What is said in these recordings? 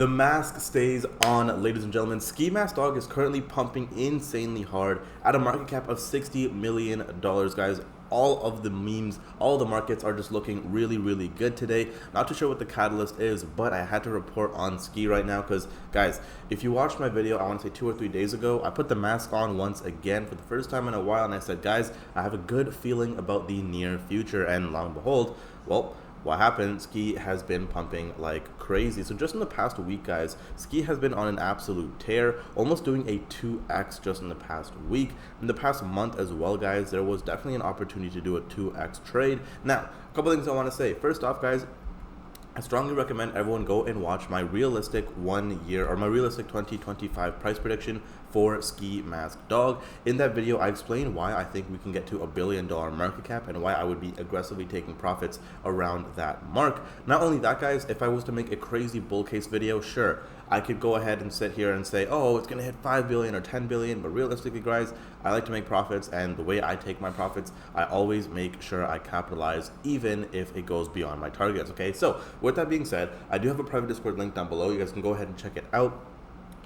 The mask stays on, ladies and gentlemen. Ski Mask Dog is currently pumping insanely hard at a market cap of $60 million, guys. All of the memes, all the markets are just looking really, really good today. Not too sure what the catalyst is, but I had to report on Ski right now because, guys, if you watched my video, I want to say 2 or 3 days ago, I put the mask on once again for the first time in a while, and I said, guys, I have a good feeling about the near future, and lo and behold, well, what happened? Ski has been pumping like crazy. So just in the past week, guys, Ski has been on an absolute tear, almost doing a 2x just in the past week. In the past month as well, guys, there was definitely an opportunity to do a 2x trade. Now, a couple things I want to say. First off, guys, I strongly recommend everyone go and watch my realistic 1 year or my realistic 2025 price prediction for Ski Mask Dog. In that video, I explained why I think we can get to $1 billion market cap and why I would be aggressively taking profits around that mark. Not only that, guys, if I was to make a crazy bull case video, sure, I could go ahead and sit here and say, oh, it's going to hit 5 billion or 10 billion. But realistically, guys, I like to make profits. And the way I take my profits, I always make sure I capitalize even if it goes beyond my targets. Okay, so with that being said, I do have a private Discord link down below. You guys can go ahead and check it out.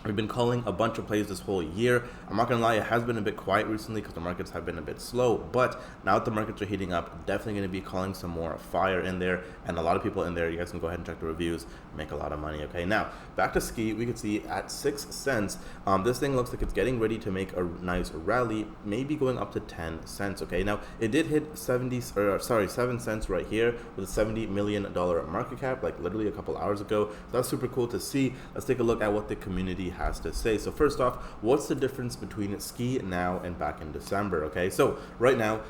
We've been calling a bunch of plays this whole year. I'm not gonna lie, it has been a bit quiet recently because the markets have been a bit slow, but now that the markets are heating up, definitely gonna be calling some more fire in there, and a lot of people in there. You guys can go ahead and check the reviews, make a lot of money. Okay, now back to Ski. We can see at 6 cents, this thing looks like it's getting ready to make a nice rally, maybe going up to 10 cents. Okay, now it did hit 7 cents right here with a $70 million market cap, like literally a couple hours ago. So that's super cool to see. Let's take a look at what the community has to say. So first off, what's the difference between Ski now and back in December? Okay, so right now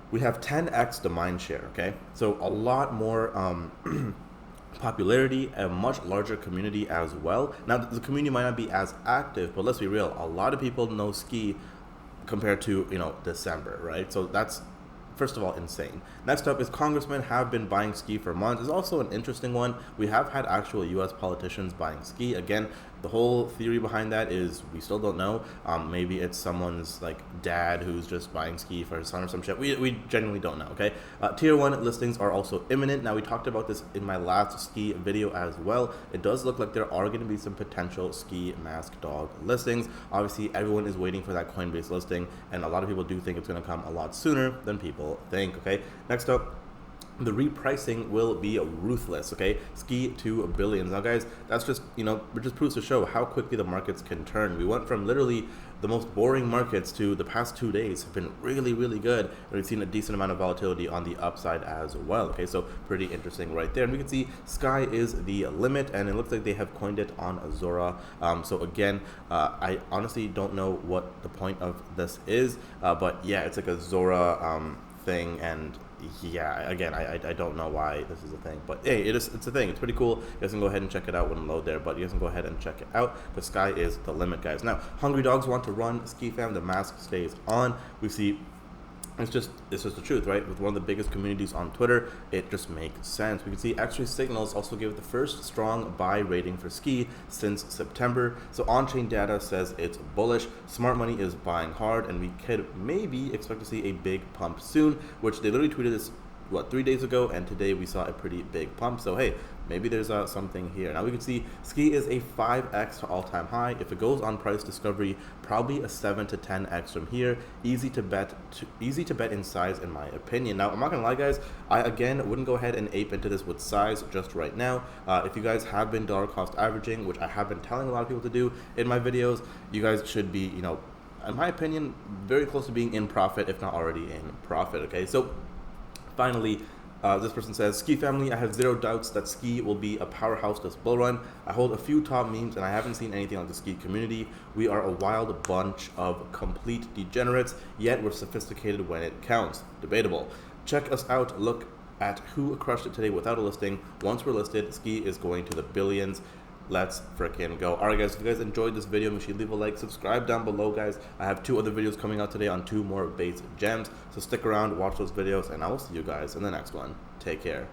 we have 10x the mind share. Okay, so a lot more popularity, a much larger community as well. Now the community might not be as active, but let's be real, a lot of people know Ski compared to, you know, December, right? So that's first of all insane. Next up is congressmen have been buying Ski for months. Is also an interesting one. We have had actual US politicians buying Ski. Again, the whole theory behind that is we still don't know. Maybe it's someone's like dad who's just buying Ski for his son or some shit. We genuinely don't know. Okay, tier 1 listings are also imminent. Now we talked about this in my last Ski video as well. It does look like there are going to be some potential Ski Mask Dog listings. Obviously everyone is waiting for that Coinbase listing, and a lot of people do think it's going to come a lot sooner than people think. Okay, next up, the repricing will be ruthless. Okay, Ski to billions. Now guys, that's just, you know, it just proves to show how quickly the markets can turn. We went from literally the most boring markets to the past 2 days have been really, really good, and we've seen a decent amount of volatility on the upside as well. Okay, so pretty interesting right there. And we can see sky is the limit, and it looks like they have coined it on Azora. So again, I honestly don't know what the point of this is, but yeah, it's like a Zora thing, and yeah, again, I don't know why this is a thing, but hey, it's a thing. It's pretty cool. You guys can go ahead and check it out when load there, but you guys can go ahead and check it out. The sky is the limit, guys. Now, hungry dogs want to run. Ski fam, the mask stays on. We see it's just the truth, right? With one of the biggest communities on Twitter, it just makes sense. We can see X-Ray Signals also gave it the first strong buy rating for Ski since September. So on-chain data says it's bullish. Smart Money is buying hard, and we could maybe expect to see a big pump soon, which they literally tweeted this, what, 3 days ago, and today we saw a pretty big pump. So hey, maybe there's something here. Now we can see Ski is a 5x to all-time high. If it goes on price discovery, probably a 7 to 10x from here. Easy to bet in size, in my opinion. Now I'm not gonna lie, guys, I again wouldn't go ahead and ape into this with size just right now. If you guys have been dollar cost averaging, which I have been telling a lot of people to do in my videos, you guys should be, you know, in my opinion, very close to being in profit, if not already in profit. Okay, so finally, this person says, Ski family, I have zero doubts that Ski will be a powerhouse this bull run. I hold a few top memes and I haven't seen anything like the Ski community. We are a wild bunch of complete degenerates, yet we're sophisticated when it counts. Debatable. Check us out. Look at who crushed it today without a listing. Once we're listed, Ski is going to the billions. Let's freaking go. Alright guys, if you guys enjoyed this video, make sure you leave a like, subscribe down below, guys. I have 2 other videos coming out today on 2 more base gems, so stick around, watch those videos, and I will see you guys in the next one. Take care.